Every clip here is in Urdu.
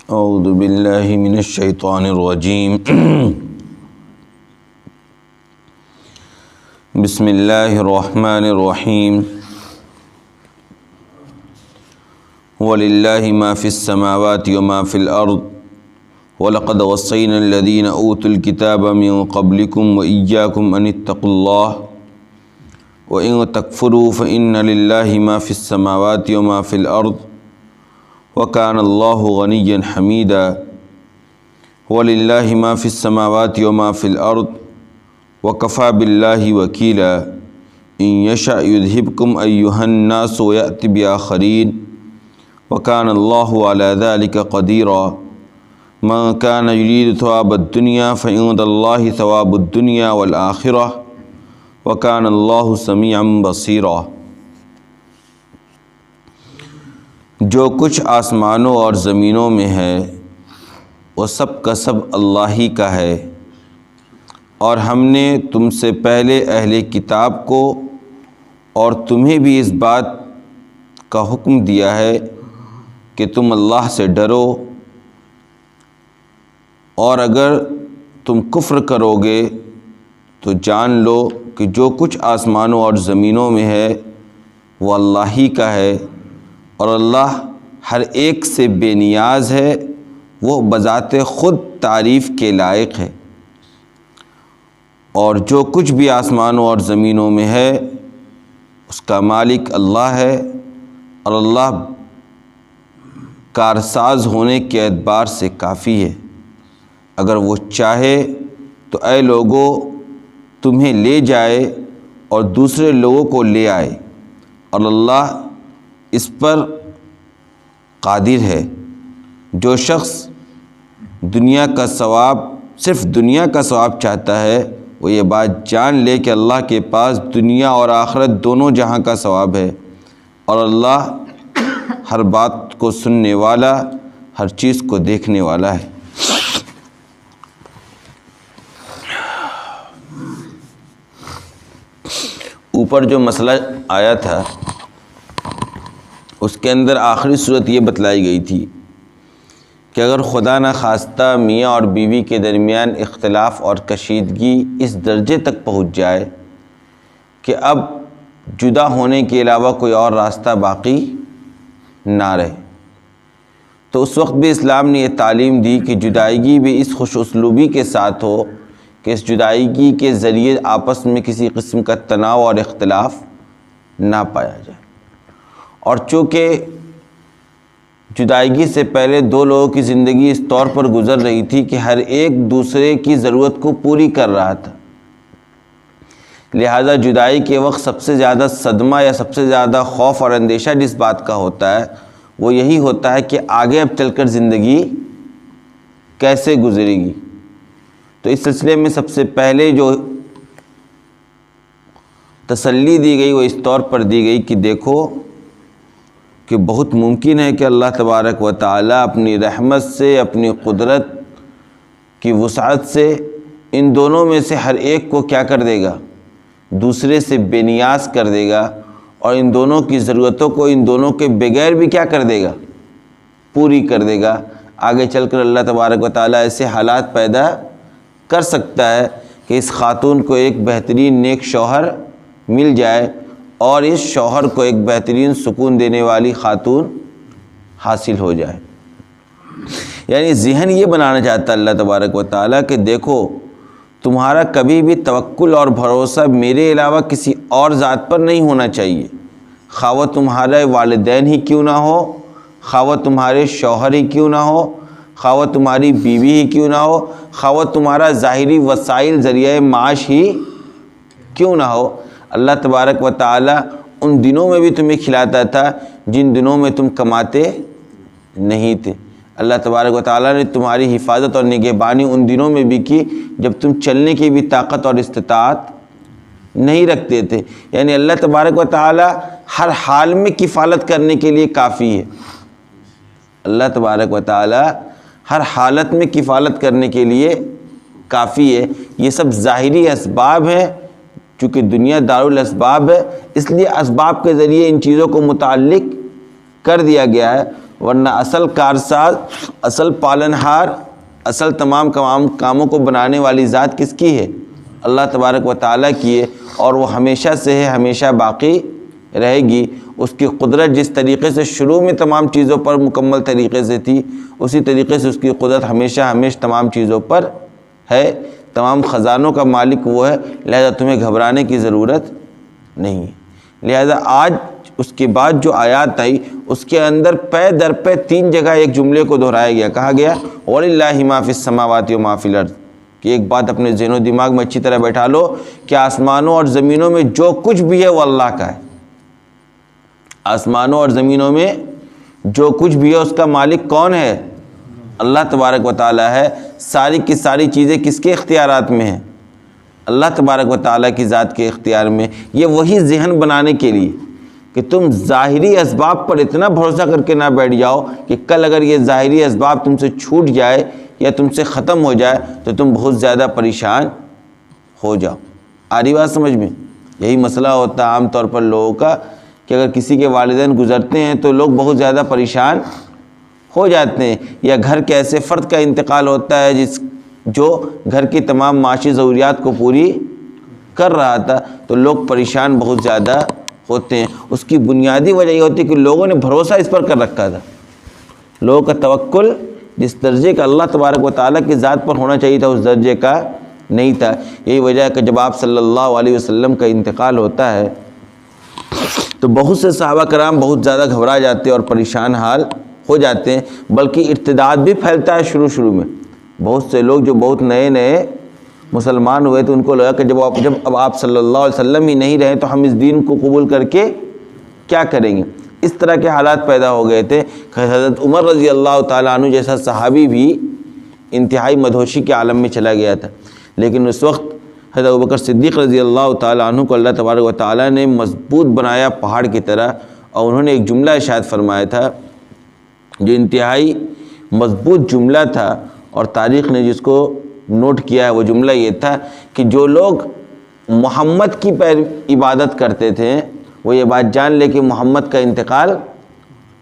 اعوذ باللہ من الشیطان الرجیم بسم اللہ الرحمن الرحیم وَلِلَّهِ مَا فِي السَّمَاوَاتِ وَمَا فِي الْأَرْضِ وَلَقَدْ وَصَّيْنَا الَّذِينَ أُوتُوا الْكِتَابَ مِنْ قَبْلِكُمْ وَإِيَّاكُمْ أَنِ اتَّقُوا اللَّهَ وَإِنْ تَكْفُرُوا فَإِنَّ لِلَّهِ مَا فِي السَّمَاوَاتِ وَمَا فِي الْأَرْضِ وَكَانَ اللَّهُ غَنِيًّا حَمِيدًا وَلِلَّهِ مَا فِي السَّمَاوَاتِ وَمَا فِي الْأَرْضِ وَكَفَى بِاللَّهِ وَكِيلًا إِنْ يَشَأْ يُذْهِبْكُمْ أَيُّهَا النَّاسُ وَيَأْتِ بِآخَرِينَ وَكَانَ اللَّهُ عَلَى ذَلِكَ قَدِيرًا مَنْ كَانَ يُرِيدُ ثَوَابَ الدُّنْيَا فَعِندَ اللَّهِ ثَوَابُ الدُّنْيَا وَالْآخِرَةِ وَكَانَ اللَّهُ سَمِيعًا بَصِيرًا۔ جو کچھ آسمانوں اور زمینوں میں ہے وہ سب کا سب اللہ ہی کا ہے، اور ہم نے تم سے پہلے اہل کتاب کو اور تمہیں بھی اس بات کا حکم دیا ہے کہ تم اللہ سے ڈرو، اور اگر تم کفر کرو گے تو جان لو کہ جو کچھ آسمانوں اور زمینوں میں ہے وہ اللہ ہی کا ہے، اور اللہ ہر ایک سے بے نیاز ہے، وہ بذات خود تعریف کے لائق ہے۔ اور جو کچھ بھی آسمانوں اور زمینوں میں ہے اس کا مالک اللہ ہے، اور اللہ کارساز ہونے کے اعتبار سے کافی ہے۔ اگر وہ چاہے تو اے لوگو تمہیں لے جائے اور دوسرے لوگوں کو لے آئے، اور اللہ اس پر قادر ہے۔ جو شخص دنیا کا ثواب صرف دنیا کا ثواب چاہتا ہے وہ یہ بات جان لے کہ اللہ کے پاس دنیا اور آخرت دونوں جہاں کا ثواب ہے، اور اللہ ہر بات کو سننے والا، ہر چیز کو دیکھنے والا ہے۔ اوپر جو مسئلہ آیا تھا اس کے اندر آخری صورت یہ بتلائی گئی تھی کہ اگر خدا نخواستہ میاں اور بیوی کے درمیان اختلاف اور کشیدگی اس درجے تک پہنچ جائے کہ اب جدا ہونے کے علاوہ کوئی اور راستہ باقی نہ رہے، تو اس وقت بھی اسلام نے یہ تعلیم دی کہ جدائیگی بھی اس خوش اسلوبی کے ساتھ ہو کہ اس جدائیگی کے ذریعے آپس میں کسی قسم کا تناؤ اور اختلاف نہ پایا جائے۔ اور چونکہ جدائیگی سے پہلے دو لوگوں کی زندگی اس طور پر گزر رہی تھی کہ ہر ایک دوسرے کی ضرورت کو پوری کر رہا تھا، لہذا جدائی کے وقت سب سے زیادہ صدمہ یا سب سے زیادہ خوف اور اندیشہ جس بات کا ہوتا ہے وہ یہی ہوتا ہے کہ آگے اب چل کر زندگی کیسے گزرے گی۔ تو اس سلسلے میں سب سے پہلے جو تسلی دی گئی وہ اس طور پر دی گئی کہ دیکھو کہ بہت ممکن ہے کہ اللہ تبارک و تعالیٰ اپنی رحمت سے، اپنی قدرت کی وسعت سے ان دونوں میں سے ہر ایک کو کیا کر دے گا، دوسرے سے بے نیاز کر دے گا، اور ان دونوں کی ضرورتوں کو ان دونوں کے بغیر بھی کیا کر دے گا، پوری کر دے گا۔ آگے چل کر اللہ تبارک و تعالیٰ ایسے حالات پیدا کر سکتا ہے کہ اس خاتون کو ایک بہترین نیک شوہر مل جائے، اور اس شوہر کو ایک بہترین سکون دینے والی خاتون حاصل ہو جائے۔ یعنی ذہن یہ بنانا چاہتا ہے اللہ تبارک و تعالیٰ کہ دیکھو تمہارا کبھی بھی توکل اور بھروسہ میرے علاوہ کسی اور ذات پر نہیں ہونا چاہیے، خواہ وہ تمہارے والدین ہی کیوں نہ ہو، خواہ وہ تمہارے شوہر ہی کیوں نہ ہو، خواہ وہ تمہاری بیوی ہی کیوں نہ ہو، خواہ وہ تمہارا ظاہری وسائل ذریعہ معاش ہی کیوں نہ ہو۔ اللہ تبارک و تعالیٰ ان دنوں میں بھی تمہیں کھلاتا تھا جن دنوں میں تم کماتے نہیں تھے۔ اللہ تبارک و تعالیٰ نے تمہاری حفاظت اور نگہبانی ان دنوں میں بھی کی جب تم چلنے کی بھی طاقت اور استطاعت نہیں رکھتے تھے۔ یعنی اللہ تبارک و تعالیٰ ہر حال میں کفالت کرنے کے لیے کافی ہے۔ اللہ تبارک و تعالیٰ ہر حالت میں کفالت کرنے کے لیے کافی ہے۔ یہ سب ظاہری اسباب ہیں، چونکہ دنیا دارالاسباب ہے اس لیے اسباب کے ذریعے ان چیزوں کو متعلق کر دیا گیا ہے۔ ورنہ اصل کارساز، اصل پالنہار، اصل تمام کاموں کو بنانے والی ذات کس کی ہے؟ اللہ تبارک و تعالیٰ کی ہے، اور وہ ہمیشہ سے ہے، ہمیشہ باقی رہے گی۔ اس کی قدرت جس طریقے سے شروع میں تمام چیزوں پر مکمل طریقے سے تھی، اسی طریقے سے اس کی قدرت ہمیشہ تمام چیزوں پر ہے۔ تمام خزانوں کا مالک وہ ہے، لہذا تمہیں گھبرانے کی ضرورت نہیں ہے۔ لہذا آج اس کے بعد جو آیات آئی اس کے اندر پے در پے 3 جگہ ایک جملے کو دہرایا گیا، کہا گیا وَلِلَّهِ مَا فِي السَّمَاوَاتِ وَمَا فِي الْأَرْضِ، کہ ایک بات اپنے ذہن و دماغ میں اچھی طرح بیٹھا لو کہ آسمانوں اور زمینوں میں جو کچھ بھی ہے وہ اللہ کا ہے۔ آسمانوں اور زمینوں میں جو کچھ بھی ہے اس کا مالک کون ہے؟ اللہ تبارک و تعالیٰ ہے۔ ساری کی ساری چیزیں کس کے اختیارات میں ہیں؟ اللہ تبارک و تعالیٰ کی ذات کے اختیار میں۔ یہ وہی ذہن بنانے کے لیے کہ تم ظاہری اسباب پر اتنا بھروسہ کر کے نہ بیٹھ جاؤ کہ کل اگر یہ ظاہری اسباب تم سے چھوٹ جائے یا تم سے ختم ہو جائے تو تم بہت زیادہ پریشان ہو جاؤ۔ آ رہی بات سمجھ میں؟ یہی مسئلہ ہوتا ہے عام طور پر لوگوں کا کہ اگر کسی کے والدین گزرتے ہیں تو لوگ بہت زیادہ پریشان ہو جاتے ہیں، یا گھر کے ایسے فرد کا انتقال ہوتا ہے جو گھر کی تمام معاشی ضروریات کو پوری کر رہا تھا، تو لوگ پریشان بہت زیادہ ہوتے ہیں۔ اس کی بنیادی وجہ یہ ہوتی ہے کہ لوگوں نے بھروسہ اس پر کر رکھا تھا، لوگوں کا توکل جس درجے کا اللہ تبارک و تعالیٰ کی ذات پر ہونا چاہیے تھا اس درجے کا نہیں تھا۔ یہی وجہ ہے کہ جب آپ صلی اللہ علیہ وسلم کا انتقال ہوتا ہے تو بہت سے صحابہ کرام بہت زیادہ گھبرا جاتے ہیں اور پریشان حال ہو جاتے ہیں، بلکہ ارتداد بھی پھیلتا ہے شروع میں۔ بہت سے لوگ جو بہت نئے مسلمان ہوئے تو ان کو لگا کہ جب اب آپ صلی اللہ علیہ وسلم ہی نہیں رہے تو ہم اس دین کو قبول کر کے کیا کریں گے۔ اس طرح کے حالات پیدا ہو گئے تھے کہ حضرت عمر رضی اللہ تعالیٰ عنہ جیسا صحابی بھی انتہائی مدہوشی کے عالم میں چلا گیا تھا، لیکن اس وقت حضرت ابوبکر صدیق رضی اللہ تعالیٰ عنہ کو اللہ تبارک و تعالیٰ نے مضبوط بنایا پہاڑ کی طرح، اور انہوں نے ایک جملہ ارشاد فرمایا تھا جو انتہائی مضبوط جملہ تھا، اور تاریخ نے جس کو نوٹ کیا ہے وہ جملہ یہ تھا کہ جو لوگ محمد کی عبادت کرتے تھے وہ یہ بات جان لے کہ محمد کا انتقال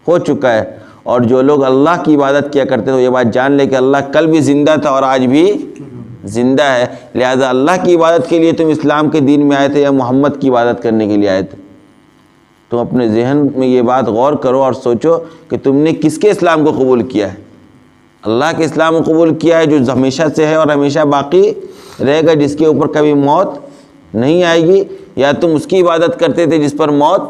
ہو چکا ہے، اور جو لوگ اللہ کی عبادت کیا کرتے تھے وہ یہ بات جان لے کہ اللہ کل بھی زندہ تھا اور آج بھی زندہ ہے۔ لہذا اللہ کی عبادت کے لیے تم اسلام کے دین میں آئے تھے یا محمد کی عبادت کرنے کے لیے آئے تھے؟ تم اپنے ذہن میں یہ بات غور کرو اور سوچو کہ تم نے کس کے اسلام کو قبول کیا ہے؟ اللہ کے اسلام کو قبول کیا ہے جو ہمیشہ سے ہے اور ہمیشہ باقی رہے گا، جس کے اوپر کبھی موت نہیں آئے گی، یا تم اس کی عبادت کرتے تھے جس پر موت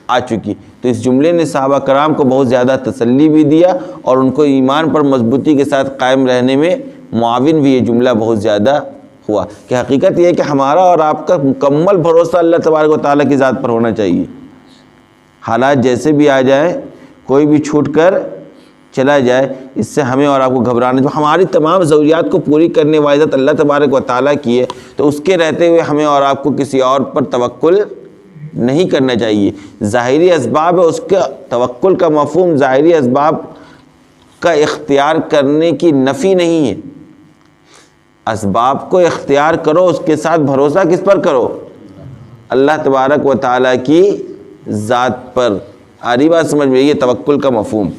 آ چکی؟ تو اس جملے نے صحابہ کرام کو بہت زیادہ تسلی بھی دیا اور ان کو ایمان پر مضبوطی کے ساتھ قائم رہنے میں معاون بھی یہ جملہ بہت زیادہ ہوا کہ حقیقت یہ ہے کہ ہمارا اور آپ کا مکمل بھروسہ اللہ تبارک و تعالیٰ کی ذات پر ہونا چاہیے۔ حالات جیسے بھی آ جائیں، کوئی بھی چھوٹ کر چلا جائے، اس سے ہمیں اور آپ کو گھبرانا، جو ہماری تمام ضروریات کو پوری کرنے والی ذات اللہ تبارک و تعالیٰ کی ہے، تو اس کے رہتے ہوئے ہمیں اور آپ کو کسی اور پر توکل نہیں کرنا چاہیے۔ ظاہری اسباب ہے، اس کا توکل کا مفہوم ظاہری اسباب کا اختیار کرنے کی نفی نہیں ہے۔ اسباب کو اختیار کرو، اس کے ساتھ بھروسہ کس پر کرو؟ اللہ تبارک و تعالیٰ کی ذات پر۔ آ رہی بات سمجھ میں؟ یہ توکل کا مفہوم۔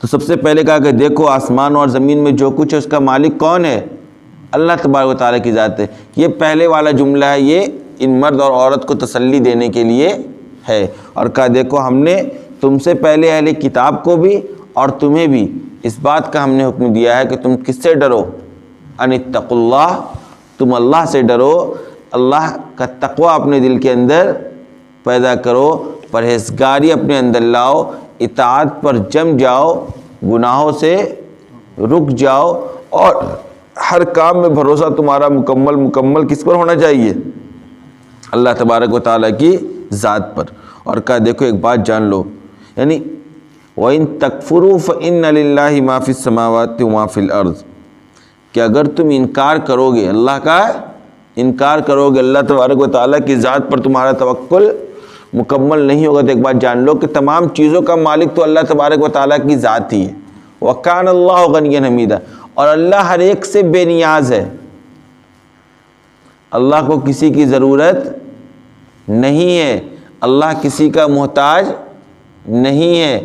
تو سب سے پہلے کہا کہ دیکھو آسمان اور زمین میں جو کچھ ہے اس کا مالک کون ہے؟ اللہ تبارک و تعالیٰ کی ذات ہے۔ یہ پہلے والا جملہ ہے، یہ ان مرد اور عورت کو تسلی دینے کے لیے ہے، اور کہا دیکھو ہم نے تم سے پہلے اہل کتاب کو بھی اور تمہیں بھی اس بات کا ہم نے حکم دیا ہے کہ تم کس سے ڈرو؟ ان اتقوا اللہ، تم اللہ سے ڈرو، اللہ کا تقوی اپنے دل کے اندر پیدا کرو، پرہیزگاری اپنے اندر لاؤ، اطاعت پر جم جاؤ، گناہوں سے رک جاؤ، اور ہر کام میں بھروسہ تمہارا مکمل کس پر ہونا چاہیے؟ اللہ تبارک و تعالیٰ کی ذات پر۔ اور کہا دیکھو ایک بات جان لو، یعنی وَإِن تَكْفُرُوا فَإِنَّ لِلَّهِ مَا فِي السَّمَاوَاتِ وَمَا فِي الْأَرْضِ، کہ اگر تم انکار کرو گے، اللہ کا انکار کرو گے، اللہ تبارک و تعالیٰ کی ذات پر تمہارا توکل مکمل نہیں ہوگا، تو ایک بات جان لو کہ تمام چیزوں کا مالک تو اللہ تبارک و تعالیٰ کی ذات ہی ہے۔ وَكَانَ اللَّهُ غَنِيًّا حَمِيدًا، اور اللہ ہر ایک سے بے نیاز ہے، اللہ کو کسی کی ضرورت نہیں ہے، اللہ کسی کا محتاج نہیں ہے،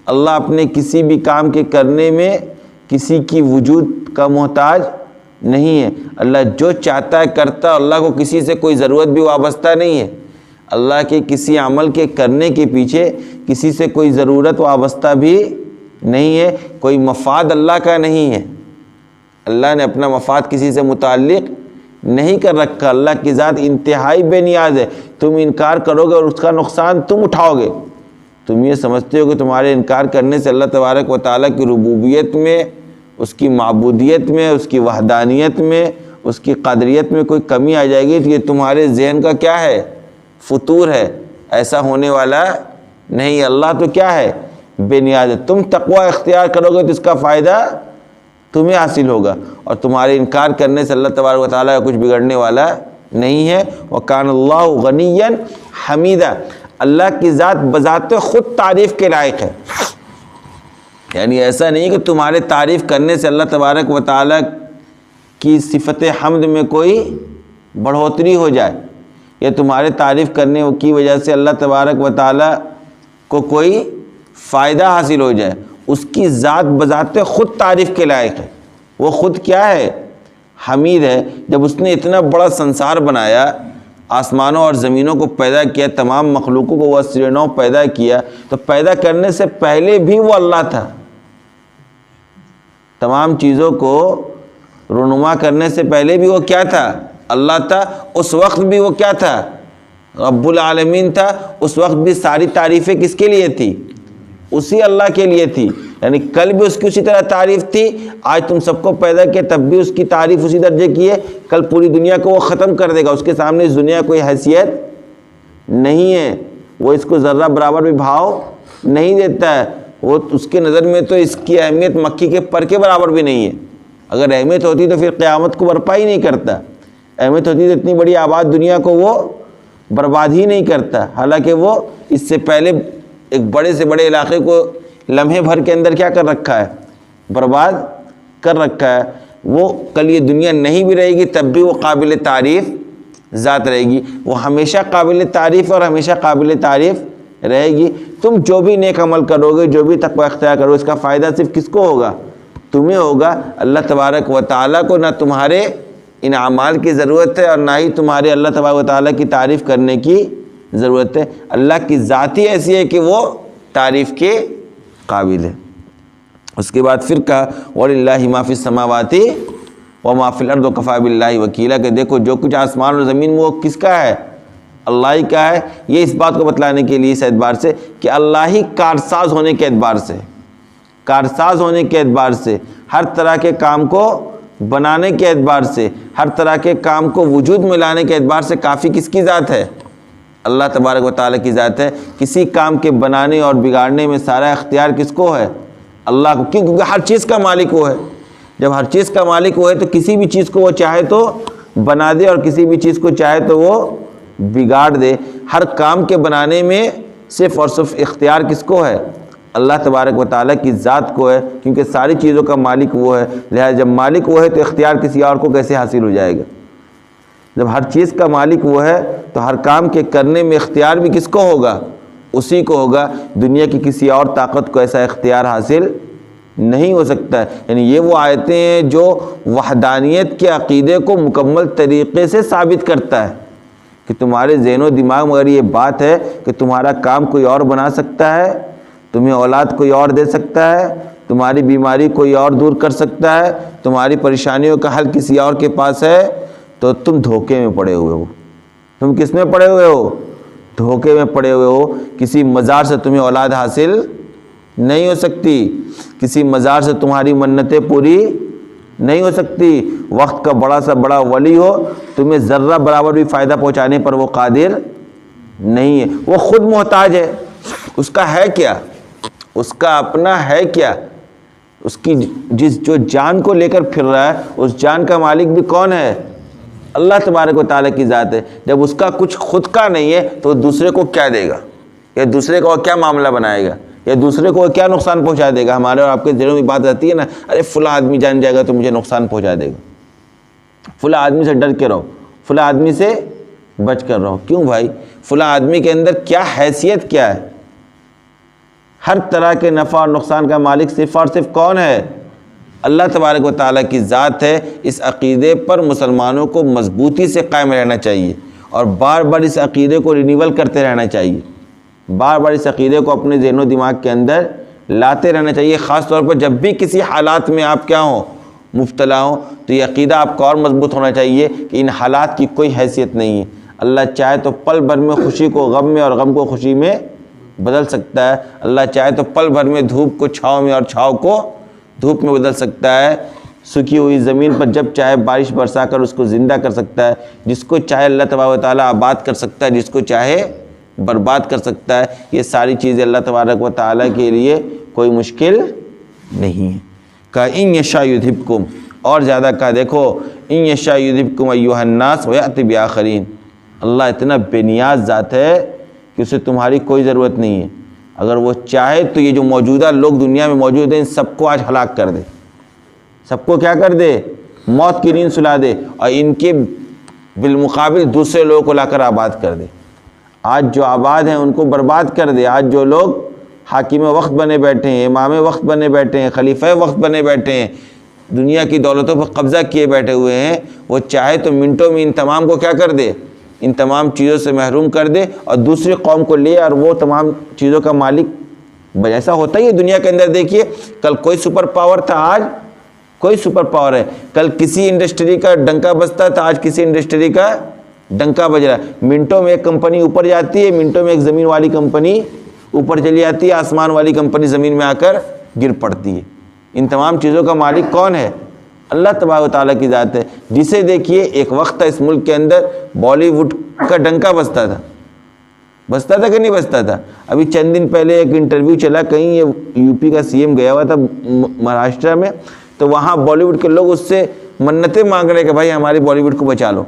اللہ اپنے کسی بھی کام کے کرنے میں کسی کی وجود کا محتاج نہیں ہے۔ اللہ جو چاہتا ہے کرتا ہے، اللہ کو کسی سے کوئی ضرورت بھی وابستہ نہیں ہے۔ اللہ کے کسی عمل کے کرنے کے پیچھے کسی سے کوئی ضرورت وابستہ بھی نہیں ہے، کوئی مفاد اللہ کا نہیں ہے۔ اللہ نے اپنا مفاد کسی سے متعلق نہیں کر رکھا۔ اللہ کی ذات انتہائی بے نیاز ہے۔ تم انکار کرو گے اور اس کا نقصان تم اٹھاؤ گے۔ تم یہ سمجھتے ہو کہ تمہارے انکار کرنے سے اللہ تبارک و تعالیٰ کی ربوبیت میں، اس کی معبودیت میں، اس کی وحدانیت میں، اس کی قادریت میں کوئی کمی آ جائے گی، تو یہ تمہارے ذہن کا کیا ہے؟ فطور ہے۔ ایسا ہونے والا نہیں۔ اللہ تو کیا ہے؟ بے نیاز ہے۔ تم تقوی اختیار کرو گے تو اس کا فائدہ تمہیں حاصل ہوگا، اور تمہارے انکار کرنے سے اللہ تبارک و تعالیٰ کا کچھ بگڑنے والا نہیں ہے۔ وَكَانَ اللَّهُ غَنِيًّا حَمِيدًا، اللہ کی ذات بذات خود تعریف کے لائق ہے۔ یعنی ایسا نہیں کہ تمہارے تعریف کرنے سے اللہ تبارک و تعالیٰ کی صفت حمد میں کوئی بڑھوتری ہو جائے، یا تمہارے تعریف کرنے کی وجہ سے اللہ تبارک و تعالیٰ کو کوئی فائدہ حاصل ہو جائے۔ اس کی ذات بذات خود تعریف کے لائق ہے۔ وہ خود کیا ہے؟ حمید ہے۔ جب اس نے اتنا بڑا سنسار بنایا، آسمانوں اور زمینوں کو پیدا کیا، تمام مخلوقوں کو وہ اثر نو پیدا کیا، تو پیدا کرنے سے پہلے بھی وہ اللہ تھا۔ تمام چیزوں کو رونما کرنے سے پہلے بھی وہ کیا تھا؟ اللہ تھا۔ اس وقت بھی وہ کیا تھا؟ رب العالمین تھا۔ اس وقت بھی ساری تعریفیں کس کے لیے تھی؟ اسی اللہ کے لیے تھی۔ یعنی کل بھی اس کی اسی طرح تعریف تھی، آج تم سب کو پیدا کیا تب بھی اس کی تعریف اسی درجے کی ہے، کل پوری دنیا کو وہ ختم کر دے گا، اس کے سامنے اس دنیا کوئی حیثیت نہیں ہے۔ وہ اس کو ذرہ برابر بھی بھاؤ نہیں دیتا ہے۔ وہ اس کے نظر میں تو اس کی اہمیت مکھی کے پر کے برابر بھی نہیں ہے۔ اگر اہمیت ہوتی تو پھر قیامت کو برپا ہی نہیں کرتا۔ اہمیت ہوتی تو اتنی بڑی آباد دنیا کو وہ برباد ہی نہیں کرتا۔ حالانکہ وہ اس سے پہلے ایک بڑے سے بڑے علاقے کو لمحے بھر کے اندر کیا کر رکھا ہے؟ برباد کر رکھا ہے۔ وہ کل یہ دنیا نہیں بھی رہے گی تب بھی وہ قابل تعریف ذات رہے گی۔ وہ ہمیشہ قابل تعریف اور ہمیشہ قابل تعریف رہے گی۔ تم جو بھی نیک عمل کرو گے، جو بھی تقوی اختیار کرو، اس کا فائدہ صرف کس کو ہوگا؟ تمہیں ہوگا۔ اللہ تبارک و تعالیٰ کو نہ تمہارے ان اعمال کی ضرورت ہے، اور نہ ہی تمہارے اللہ تبارک و تعالیٰ کی تعریف کرنے کی ضرورت ہے۔ اللہ کی ذات ہی ایسی ہے کہ وہ تعریف کے قابل ہے۔ اس کے بعد پھر کہا وَلِلَّهِ مَا فِي السَّمَاوَاتِ وَمَا فِي الْأَرْضِ وَكَفَىٰ بِاللَّهِ وَكِيلًا، کہ دیکھو جو کچھ آسمان اور زمین میں وہ کس کا ہے؟ اللہ ہی کا ہے۔ یہ اس بات کو بتلانے کے لیے اس اعتبار سے کہ اللہ ہی کارساز ہونے کے اعتبار سے، کارساز ہونے کے اعتبار سے، ہر طرح کے کام کو بنانے کے اعتبار سے، ہر طرح کے کام کو وجود میں لانے کے اعتبار سے کافی کس کی ذات ہے؟ اللہ تبارک و تعالیٰ کی ذات ہے۔ کسی کام کے بنانے اور بگاڑنے میں سارا اختیار کس کو ہے؟ اللہ کو، کیونکہ ہر چیز کا مالک وہ ہے۔ جب ہر چیز کا مالک وہ ہے تو کسی بھی چیز کو وہ چاہے تو بنا دے اور کسی بھی چیز کو چاہے تو وہ بگاڑ دے۔ ہر کام کے بنانے میں صرف اور صرف اختیار کس کو ہے؟ اللہ تبارک و تعالیٰ کی ذات کو ہے، کیونکہ ساری چیزوں کا مالک وہ ہے۔ لہذا جب مالک وہ ہے تو اختیار کسی اور کو کیسے حاصل ہو جائے گا؟ جب ہر چیز کا مالک وہ ہے تو ہر کام کے کرنے میں اختیار بھی کس کو ہوگا؟ اسی کو ہوگا۔ دنیا کی کسی اور طاقت کو ایسا اختیار حاصل نہیں ہو سکتا ہے۔ یعنی یہ وہ آیتیں ہیں جو وحدانیت کے عقیدے کو مکمل طریقے سے ثابت کرتا ہے کہ تمہارے ذہن و دماغ میں اگر یہ بات ہے کہ تمہارا کام کوئی اور بنا سکتا ہے، تمہیں اولاد کوئی اور دے سکتا ہے، تمہاری بیماری کوئی اور دور کر سکتا ہے، تمہاری پریشانیوں کا حل کسی اور کے پاس ہے، تو تم دھوکے میں پڑے ہوئے ہو۔ تم کس میں پڑے ہوئے ہو؟ دھوکے میں پڑے ہوئے ہو۔ کسی مزار سے تمہیں اولاد حاصل نہیں ہو سکتی، کسی مزار سے تمہاری منتیں پوری نہیں ہو سکتی۔ وقت کا بڑا سا بڑا ولی ہو، تمہیں ذرہ برابر بھی فائدہ پہنچانے پر وہ قادر نہیں ہے۔ وہ خود محتاج ہے۔ اس کا ہے کیا؟ اس کا اپنا ہے کیا؟ اس کی جو جان کو لے کر پھر رہا ہے، اس جان کا مالک بھی کون ہے؟ اللہ تبارک و تعالیٰ کی ذات ہے۔ جب اس کا کچھ خود کا نہیں ہے تو دوسرے کو کیا دے گا؟ یا دوسرے کو کیا معاملہ بنائے گا؟ یا دوسرے کو کیا نقصان پہنچا دے گا؟ ہمارے اور آپ کے دلوں میں بات آتی ہے نا، ارے فلاں آدمی جان جائے گا تو مجھے نقصان پہنچا دے گا۔ فلاں آدمی سے ڈر کے رہو، فلاں آدمی سے بچ کر رہو۔ کیوں بھائی؟ فلاں آدمی کے اندر کیا حیثیت کیا ہے؟ ہر طرح کے نفع اور نقصان کا مالک صرف اور صرف کون ہے؟ اللہ تبارک و تعالیٰ کی ذات ہے۔ اس عقیدے پر مسلمانوں کو مضبوطی سے قائم رہنا چاہیے اور بار بار اس عقیدے کو رینیول کرتے رہنا چاہیے، بار بار اس عقیدے کو اپنے ذہن و دماغ کے اندر لاتے رہنا چاہیے، خاص طور پر جب بھی کسی حالات میں آپ کیا ہوں، مبتلا ہوں، تو یہ عقیدہ آپ کا اور مضبوط ہونا چاہیے کہ ان حالات کی کوئی حیثیت نہیں ہے۔ اللہ چاہے تو پل بھر میں خوشی کو غم میں اور غم کو خوشی میں بدل سکتا ہے، اللہ چاہے تو پل بھر میں دھوپ کو چھاؤں میں اور چھاؤں کو دھوپ میں بدل سکتا ہے، سوکھی ہوئی زمین پر جب چاہے بارش برسا کر اس کو زندہ کر سکتا ہے، جس کو چاہے اللہ تبارک و تعالیٰ آباد کر سکتا ہے، جس کو چاہے برباد کر سکتا ہے۔ یہ ساری چیزیں اللہ تبارک و تعالیٰ کے لیے کوئی مشکل نہیں ہے۔ کہا ان یشاء یذھبکم، اور زیادہ کہا دیکھو ان یشاء یذھبکم ایھا الناس ویأتی بآخرین، اللہ اتنا بے نیاز ذات ہے کہ اسے تمہاری کوئی ضرورت نہیں ہے، اگر وہ چاہے تو یہ جو موجودہ لوگ دنیا میں موجود ہیں ان سب کو آج ہلاک کر دے، سب کو کیا کر دے، موت کی نیند سلا دے، اور ان کے بالمقابل دوسرے لوگوں کو لا کر آباد کر دے۔ آج جو آباد ہیں ان کو برباد کر دے، آج جو لوگ حاکم وقت بنے بیٹھے ہیں، امام وقت بنے بیٹھے ہیں، خلیفہ وقت بنے بیٹھے ہیں، دنیا کی دولتوں پر قبضہ کیے بیٹھے ہوئے ہیں، وہ چاہے تو منٹوں میں ان تمام کو کیا کر دے، ان تمام چیزوں سے محروم کر دے اور دوسری قوم کو لے اور وہ تمام چیزوں کا مالک۔ ایسا ہوتا ہی ہے دنیا کے اندر، دیکھیے کل کوئی سپر پاور تھا، آج کوئی سپر پاور ہے، کل کسی انڈسٹری کا ڈنکا بجتا تھا، آج کسی انڈسٹری کا ڈنکا بج رہا ہے۔ منٹوں میں ایک کمپنی اوپر جاتی ہے، منٹوں میں ایک زمین والی کمپنی اوپر چلی جاتی ہے، آسمان والی کمپنی زمین میں آ کر گر پڑتی ہے۔ ان تمام چیزوں کا مالک کون ہے؟ اللہ تبارک و تعالیٰ کی ذات ہے، جسے دیکھیے ایک وقت تھا اس ملک کے اندر بالی ووڈ کا ڈنکا بجتا تھا کہ نہیں بجتا تھا؟ ابھی چند دن پہلے ایک انٹرویو چلا، کہیں یہ یو پی کا سی ایم گیا ہوا تھا مہاراشٹر میں، تو وہاں بالی ووڈ کے لوگ اس سے منتیں مانگ رہے کہ بھائی ہماری بالی ووڈ کو بچا لو۔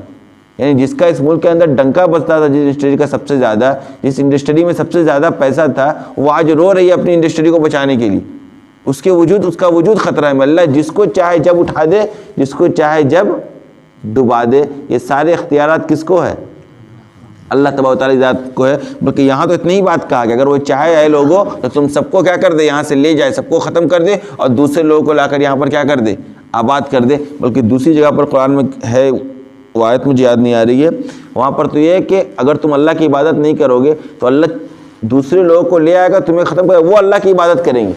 یعنی جس کا اس ملک کے اندر ڈنکا بجتا تھا، جس انڈسٹری کا سب سے زیادہ، جس انڈسٹری میں سب سے زیادہ پیسہ تھا، وہ آج رو رہی ہے اپنی انڈسٹری کو بچانے کے لیے، اس کا وجود خطرہ میں۔ اللہ جس کو چاہے جب اٹھا دے، جس کو چاہے جب ڈبا دے۔ یہ سارے اختیارات کس کو ہے؟ اللہ تبارک و تعالیٰ ذات کو ہے۔ بلکہ یہاں تو اتنی ہی بات کہا کہ اگر وہ چاہے اے لوگوں تو تم سب کو کیا کر دے، یہاں سے لے جائے، سب کو ختم کر دے اور دوسرے لوگوں کو لا کر یہاں پر کیا کر دے، آباد کر دے۔ بلکہ دوسری جگہ پر قرآن میں ہے، وہ آیت مجھے یاد نہیں آ رہی ہے، وہاں پر تو یہ ہے کہ اگر تم اللہ کی عبادت نہیں کرو گے تو اللہ دوسرے لوگوں کو لے آئے گا، تمہیں ختم کرے گا، وہ اللہ کی عبادت کریں گے۔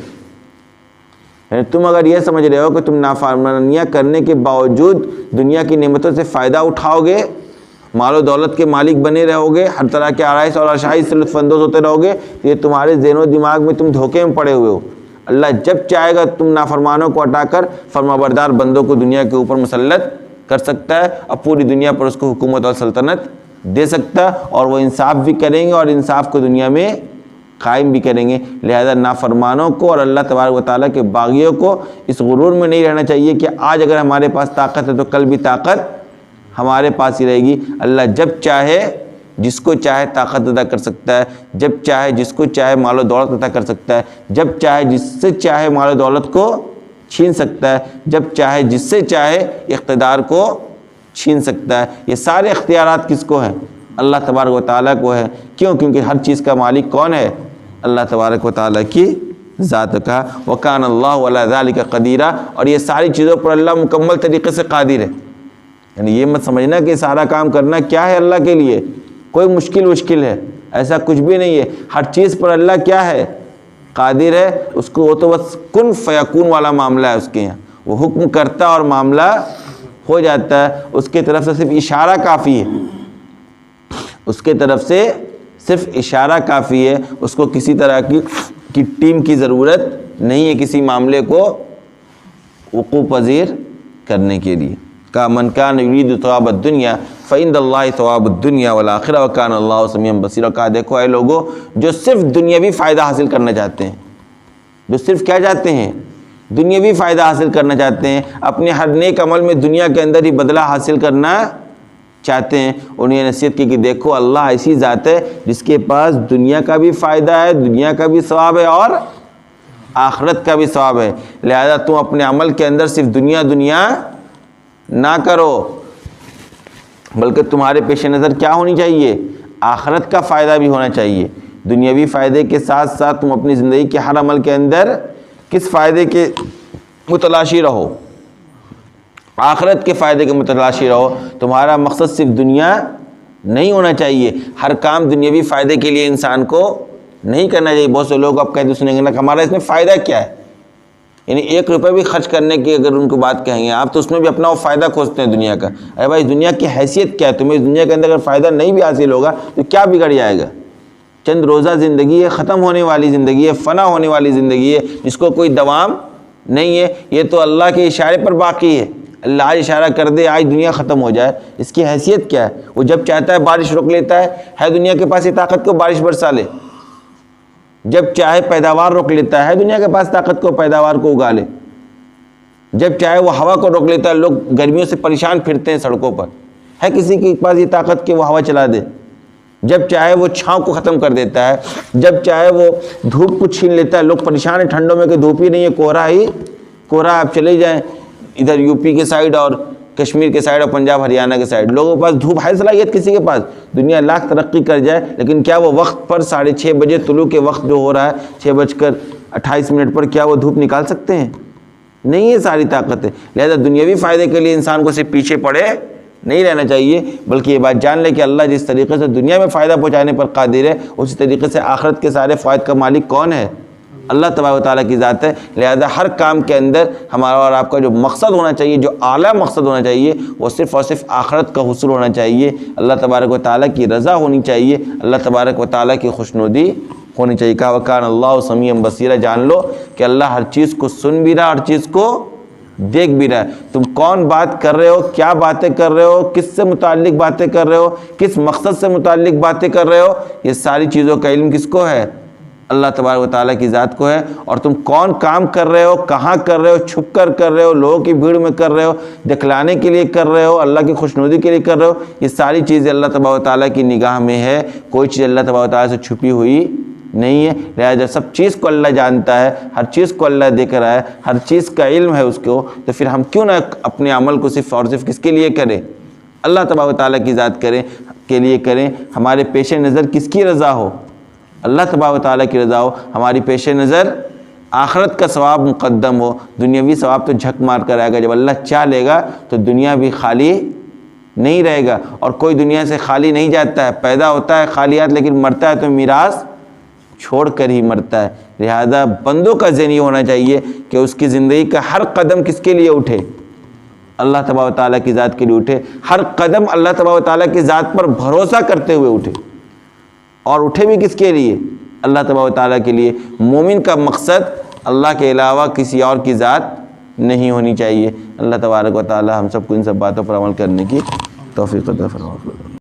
یعنی تم اگر یہ سمجھ رہے ہو کہ تم نافرمانیاں کرنے کے باوجود دنیا کی نعمتوں سے فائدہ اٹھاؤ گے، مال و دولت کے مالک بنے رہو گے، ہر طرح کے آرائش اور آشائش سے لطف اندوز ہوتے رہو گے، یہ تمہارے ذہن و دماغ میں تم دھوکے میں پڑے ہوئے ہو۔ اللہ جب چاہے گا تم نافرمانوں کو ہٹا کر فرمانبردار بندوں کو دنیا کے اوپر مسلط کر سکتا ہے اور پوری دنیا پر اس کو حکومت اور سلطنت دے سکتا ہے، اور وہ انصاف بھی کریں گے اور انصاف کو دنیا میں قائم بھی کریں گے۔ لہذا نافرمانوں کو اور اللہ تبارک و تعالیٰ کے باغیوں کو اس غرور میں نہیں رہنا چاہیے کہ آج اگر ہمارے پاس طاقت ہے تو کل بھی طاقت ہمارے پاس ہی رہے گی۔ اللہ جب چاہے جس کو چاہے طاقت عطا کر سکتا ہے، جب چاہے جس کو چاہے مال و دولت عطا کر سکتا ہے، جب چاہے جس سے چاہے مال و دولت کو چھین سکتا ہے، جب چاہے جس سے چاہے اقتدار کو چھین سکتا ہے۔ یہ سارے اختیارات کس کو ہیں؟ اللہ تبارک و تعالیٰ کو ہے۔ کیوں؟ کیونکہ ہر چیز کا مالک کون ہے؟ اللہ تبارک و تعالیٰ کی ذات کا۔ وَكَانَ اللَّهُ عَلَىٰ ذَلِكَ قَدِيرًا، اور یہ ساری چیزوں پر اللہ مکمل طریقے سے قادر ہے۔ یعنی یہ مت سمجھنا کہ سارا کام کرنا کیا ہے اللہ کے لیے کوئی مشکل ہے، ایسا کچھ بھی نہیں ہے۔ ہر چیز پر اللہ کیا ہے؟ قادر ہے۔ اس کو وہ تو بس کن فیکون والا معاملہ ہے، اس کے یہاں وہ حکم کرتا اور معاملہ ہو جاتا ہے۔ اس کی طرف سے صرف اشارہ کافی ہے، اس کے طرف سے صرف اشارہ کافی ہے، اس کو کسی طرح کی ٹیم کی ضرورت نہیں ہے کسی معاملے کو وقوع پذیر کرنے کے لیے۔ کا من کان یرید ثواب الدنیا فعند اللہ ثواب الدنیا والآخرہ وکان اللہ سمیعا بصیرا۔ کہا دیکھو اے لوگوں جو صرف دنیاوی فائدہ حاصل کرنا چاہتے ہیں، جو صرف کیا چاہتے ہیں؟ دنیاوی فائدہ حاصل کرنا چاہتے ہیں، اپنے ہر نیک عمل میں دنیا کے اندر ہی بدلہ حاصل کرنا چاہتے ہیں، انہیں نصیحت کی کہ دیکھو اللہ ایسی ذات ہے جس کے پاس دنیا کا بھی فائدہ ہے، دنیا کا بھی ثواب ہے اور آخرت کا بھی ثواب ہے۔ لہذا تم اپنے عمل کے اندر صرف دنیا نہ کرو، بلکہ تمہارے پیش نظر کیا ہونی چاہیے؟ آخرت کا فائدہ بھی ہونا چاہیے۔ دنیاوی فائدے کے ساتھ ساتھ تم اپنی زندگی کے ہر عمل کے اندر کس فائدے کے متلاشی رہو؟ آخرت کے فائدے کے متلاشی رہو۔ تمہارا مقصد صرف دنیا نہیں ہونا چاہیے، ہر کام دنیاوی فائدے کے لیے انسان کو نہیں کرنا چاہیے۔ بہت سے لوگ آپ کہتے سنیں گے نا کہ ہمارا اس میں فائدہ کیا ہے، یعنی 1 روپے بھی خرچ کرنے کی اگر ان کو بات کہیں گے آپ تو اس میں بھی اپنا وہ فائدہ کھوجتے ہیں دنیا کا۔ ارے بھائی دنیا کی حیثیت کیا ہے؟ تمہیں اس دنیا کے اندر اگر فائدہ نہیں بھی حاصل ہوگا تو کیا بگڑ جائے گا؟ چند روزہ زندگی ہے، ختم ہونے والی زندگی ہے، فنا ہونے والی زندگی ہے، جس کو کوئی دوام نہیں ہے۔ یہ تو اللہ کے اشارے پر باقی ہے، اللہ آج اشارہ کر دے آج دنیا ختم ہو جائے، اس کی حیثیت کیا ہے؟ وہ جب چاہتا ہے بارش روک لیتا ہے دنیا کے پاس یہ طاقت کو بارش برسا لے، جب چاہے پیداوار روک لیتا ہے دنیا کے پاس طاقت کو پیداوار کو اگا لے، جب چاہے وہ ہوا کو روک لیتا ہے۔ لوگ گرمیوں سے پریشان پھرتے ہیں سڑکوں پر، ہے کسی کے پاس یہ طاقت کہ وہ ہوا چلا دے؟ جب چاہے وہ چھاؤں کو ختم کر دیتا ہے، جب چاہے وہ دھوپ کو چھین لیتا ہے۔ لوگ پریشان ہیں ٹھنڈوں میں کہ دھوپ ہی نہیں ہے، کوہرا ہی کوہرا۔ آپ چلے جائیں ادھر یو پی کے سائیڈ اور کشمیر کے سائیڈ اور پنجاب ہریانہ کے سائیڈ، لوگوں کے پاس دھوپ ہے صلاحیت کسی کے پاس؟ دنیا لاکھ ترقی کر جائے لیکن کیا وہ وقت پر 6:30 بجے طلوع کے وقت جو ہو رہا ہے 6:28 پر کیا وہ دھوپ نکال سکتے ہیں؟ نہیں ہے ساری طاقت ہے۔ لہذا دنیاوی فائدے کے لیے انسان کو صرف پیچھے پڑے نہیں رہنا چاہیے، بلکہ یہ بات جان لے کہ اللہ جس طریقے سے دنیا میں فائدہ پہنچانے پر قادر ہے اسی طریقے سے آخرت کے سارے فوائد کا مالک کون ہے؟ اللہ تبارک و تعالیٰ کی ذات ہے۔ لہذا ہر کام کے اندر ہمارا اور آپ کا جو مقصد ہونا چاہیے، جو اعلیٰ مقصد ہونا چاہیے، وہ صرف اور صرف آخرت کا حصول ہونا چاہیے، اللہ تبارک و تعالیٰ کی رضا ہونی چاہیے، اللہ تبارک و تعالیٰ کی خوشنودی ہونی چاہیے۔ کہا وَكَانَ اللَّهُ سَمِيعًا بَصِيرًا، جان لو کہ اللہ ہر چیز کو سن بھی رہا، ہر چیز کو دیکھ بھی رہا ہے۔ تم کون بات کر رہے ہو، کیا باتیں کر رہے ہو، کس سے متعلق باتیں کر رہے ہو، کس مقصد سے متعلق باتیں کر رہے ہو، یہ ساری چیزوں کا علم کس کو ہے؟ اللہ تبارک و تعالیٰ کی ذات کو ہے۔ اور تم کون کام کر رہے ہو، کہاں کر رہے ہو، چھپ کر رہے ہو، لوگوں کی بھیڑ میں کر رہے ہو، دکھلانے کے لیے کر رہے ہو، اللہ کی خوشنودی کے لیے کر رہے ہو، یہ ساری چیزیں اللہ تبارک و تعالیٰ کی نگاہ میں ہے۔ کوئی چیز اللہ تبارک و تعالیٰ سے چھپی ہوئی نہیں ہے۔ لہذا سب چیز کو اللہ جانتا ہے، ہر چیز کو اللہ دیکھ رہا ہے، ہر چیز کا علم ہے اس کو، تو پھر ہم کیوں نہ اپنے عمل کو صرف اور صرف کس کے لیے کریں؟ اللہ تبارک و تعالیٰ کی ذات کے لیے کریں۔ ہمارے پیش نظر کس کی رضا ہو؟ اللہ تبارک و تعالیٰ کی رضا ہو۔ ہماری پیش نظر آخرت کا ثواب مقدم ہو، دنیاوی ثواب تو جھک مار کر آئے گا۔ جب اللہ چاہ لے گا تو دنیا بھی خالی نہیں رہے گا، اور کوئی دنیا سے خالی نہیں جاتا ہے، پیدا ہوتا ہے خالیات لیکن مرتا ہے تو میراث چھوڑ کر ہی مرتا ہے۔ لہذا بندوں کا ذہن یہ ہونا چاہیے کہ اس کی زندگی کا ہر قدم کس کے لیے اٹھے؟ اللہ تبارک و تعالیٰ کی ذات کے لیے اٹھے۔ ہر قدم اللہ تبارک و تعالیٰ کی ذات پر بھروسہ کرتے ہوئے اٹھے، اور اٹھے بھی کس کے لیے؟ اللہ تبارک و تعالیٰ کے لیے۔ مومن کا مقصد اللہ کے علاوہ کسی اور کی ذات نہیں ہونی چاہیے۔ اللہ تبارک و تعالیٰ ہم سب کو ان سب باتوں پر عمل کرنے کی توفیق عطا فرمائے۔